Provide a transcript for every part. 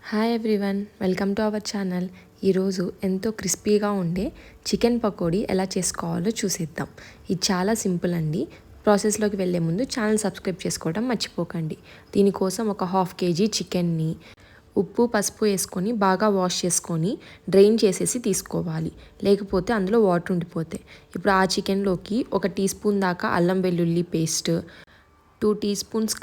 Hi everyone, welcome to our channel. ఈరోజు ఎంతో క్రిస్పీగా ఉండే చికెన్ పకోడీ ఎలా చేసుకోవాలో చూసేద్దాం. ఇది చాలా సింపుల్ అండి. ప్రాసెస్లోకి వెళ్ళే ముందు ఛానల్ సబ్స్క్రైబ్ చేసుకోవడం మర్చిపోకండి. దీనికోసం ఒక 1/2 kg చికెన్ని ఉప్పు పసుపు వేసుకొని బాగా వాష్ చేసుకొని డ్రైన్ చేసేసి తీసుకోవాలి, లేకపోతే అందులో వాటర్ ఉండిపోతాయి. ఇప్పుడు ఆ చికెన్లోకి 1 టీ స్పూన్ దాకా అల్లం వెల్లుల్లి పేస్ట్, 2 టీ స్పూన్స్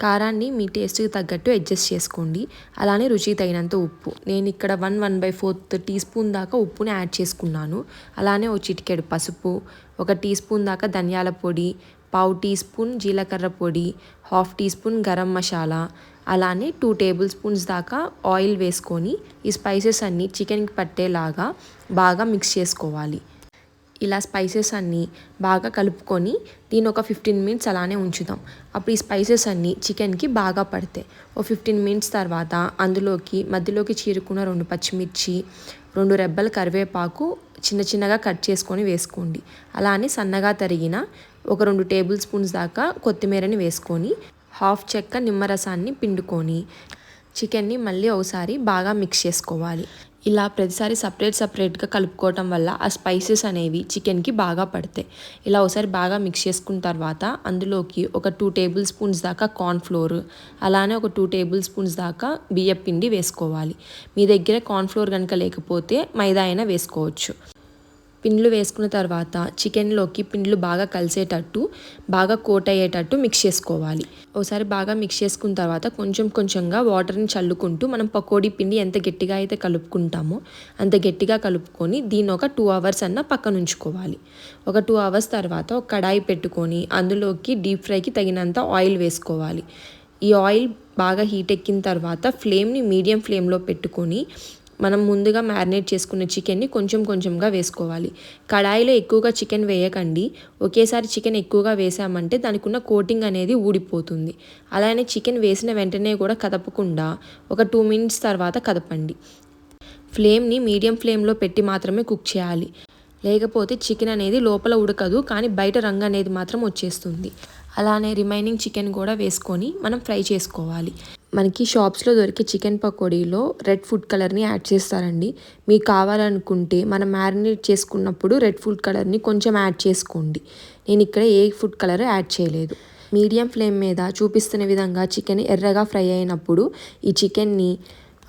కారాన్ని మీ టేస్ట్కి తగ్గట్టు అడ్జస్ట్ చేసుకోండి. అలానే రుచికి తగినంత ఉప్పు. నేను ఇక్కడ 1/4 టీ స్పూన్ దాకా ఉప్పుని యాడ్ చేసుకున్నాను. అలానే ఒక చిటికెడు పసుపు, 1 టీ స్పూన్ దాకా ధనియాల పొడి, 1/2 టీ స్పూన్ జీలకర్ర పొడి, 1/2 టీ స్పూన్ గరం మసాలా, అలానే 2 టేబుల్ స్పూన్స్ దాకా ఆయిల్ వేసుకొని ఈ స్పైసెస్ అన్నీ చికెన్కి పట్టేలాగా బాగా మిక్స్ చేసుకోవాలి. ఇలా స్పైసెస్ అన్నీ బాగా కలుపుకొని దీన్ని ఒక 15 మినిట్స్ అలానే ఉంచుదాం. అప్పుడు ఈ స్పైసెస్ అన్నీ చికెన్కి బాగా పడతాయి. ఒక 15 మినిట్స్ తర్వాత మధ్యలోకి చీరుకున్న 2 పచ్చిమిర్చి, 2 రెబ్బల కరివేపాకు చిన్నగా కట్ చేసుకొని వేసుకోండి. అలానే సన్నగా తరిగిన ఒక 2 టేబుల్ స్పూన్స్ దాకా కొత్తిమీరని వేసుకొని 1/2 చెక్క నిమ్మరసాన్ని పిండుకొని చికెన్ని మళ్ళీ ఒకసారి బాగా మిక్స్ చేసుకోవాలి. ఇలా ప్రతిసారి సపరేట్గా కలుపుకోవటం వల్ల ఆ స్పైసెస్ అనేవి చికెన్కి బాగా పడతాయి. ఇలా ఒకసారి బాగా మిక్స్ చేసుకున్న తర్వాత అందులోకి ఒక 2 టేబుల్ స్పూన్స్ దాకా కార్న్ఫ్లోర్, అలానే ఒక 2 టేబుల్ స్పూన్స్ దాకా బియ్యం పిండి వేసుకోవాలి. మీ దగ్గర కార్న్ఫ్లోర్ కనుక లేకపోతే మైదా అయినా వేసుకోవచ్చు. పిండ్లు వేసుకున్న తర్వాత చికెన్లోకి పిండ్లు బాగా కలిసేటట్టు బాగా కోట్ అయ్యేటట్టు మిక్స్ చేసుకోవాలి. ఒకసారి బాగా మిక్స్ చేసుకున్న తర్వాత కొంచెంగా వాటర్ని చల్లుకుంటూ మనం పకోడీ పిండి ఎంత గట్టిగా అయితే కలుపుకుంటామో అంత గట్టిగా కలుపుకొని దీన్ని ఒక 2 అవర్స్ అన్న పక్కన ఉంచుకోవాలి. ఒక 2 అవర్స్ తర్వాత ఒక కడాయి పెట్టుకొని అందులోకి డీప్ ఫ్రైకి తగినంత ఆయిల్ వేసుకోవాలి. ఈ ఆయిల్ బాగా హీట్ ఎక్కిన తర్వాత ఫ్లేమ్ని మీడియం ఫ్లేమ్లో పెట్టుకొని మనం ముందుగా మ్యారినేట్ చేసుకున్న చికెన్ని కొంచెంగా వేసుకోవాలి. కడాయిలో ఎక్కువగా చికెన్ వేయకండి. ఒకేసారి చికెన్ ఎక్కువగా వేసామంటే దానికి ఉన్న కోటింగ్ అనేది ఊడిపోతుంది. అలానే చికెన్ వేసిన వెంటనే కూడా కదపకుండా ఒక 2 మినిట్స్ తర్వాత కదపండి. ఫ్లేమ్ని మీడియం ఫ్లేమ్లో పెట్టి మాత్రమే కుక్ చేయాలి, లేకపోతే చికెన్ అనేది లోపల ఉడకదు, కానీ బయట రంగు అనేది మాత్రం వచ్చేస్తుంది. అలానే రిమైనింగ్ చికెన్ కూడా వేసుకొని మనం ఫ్రై చేసుకోవాలి. మనకి షాప్స్లో దొరికే చికెన్ పకోడీలో రెడ్ ఫుడ్ కలర్ని యాడ్ చేస్తారండి. మీకు కావాలనుకుంటే మనం మ్యారినేట్ చేసుకున్నప్పుడు రెడ్ ఫుడ్ కలర్ని కొంచెం యాడ్ చేసుకోండి. నేను ఇక్కడ ఏ ఫుడ్ కలర్ యాడ్ చేయలేదు. మీడియం ఫ్లేమ్ మీద చూపిస్తున్న విధంగా చికెన్ ఎర్రగా ఫ్రై అయినప్పుడు ఈ చికెన్ని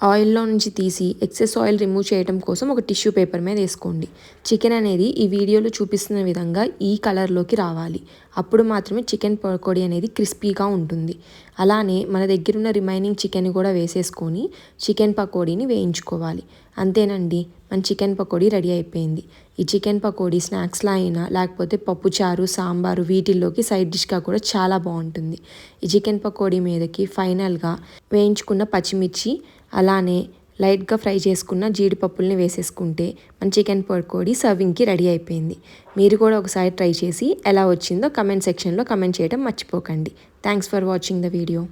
ఆయిల్లో నుంచి తీసి ఎక్సెస్ ఆయిల్ రిమూవ్ చేయడం కోసం ఒక టిష్యూ పేపర్ మీద వేసుకోండి. చికెన్ అనేది ఈ వీడియోలో చూపిస్తున్న విధంగా ఈ కలర్లోకి రావాలి. అప్పుడు మాత్రమే చికెన్ పకోడీ అనేది క్రిస్పీగా ఉంటుంది. అలానే మన దగ్గర ఉన్న రిమైనింగ్ చికెన్ కూడా వేసేసుకొని చికెన్ పకోడీని వేయించుకోవాలి. అంతేనండి, మన చికెన్ పకోడీ రెడీ అయిపోయింది. ఈ చికెన్ పకోడీ స్నాక్స్లా అయినా లేకపోతే పప్పుచారు, సాంబారు వీటిల్లోకి సైడ్ డిష్గా కూడా చాలా బాగుంటుంది. ఈ చికెన్ పకోడీ మీదకి ఫైనల్గా వేయించుకున్న పచ్చిమిర్చి, అలానే లైట్గా ఫ్రై చేసుకున్న జీడిపప్పుల్ని వేసేసుకుంటే మన చికెన్ పకోడీ సర్వింగ్కి రెడీ అయిపోయింది. మీరు కూడా ఒకసారి ట్రై చేసి ఎలా వచ్చిందో కమెంట్ సెక్షన్లో కమెంట్ చేయడం మర్చిపోకండి. Thanks for watching the video.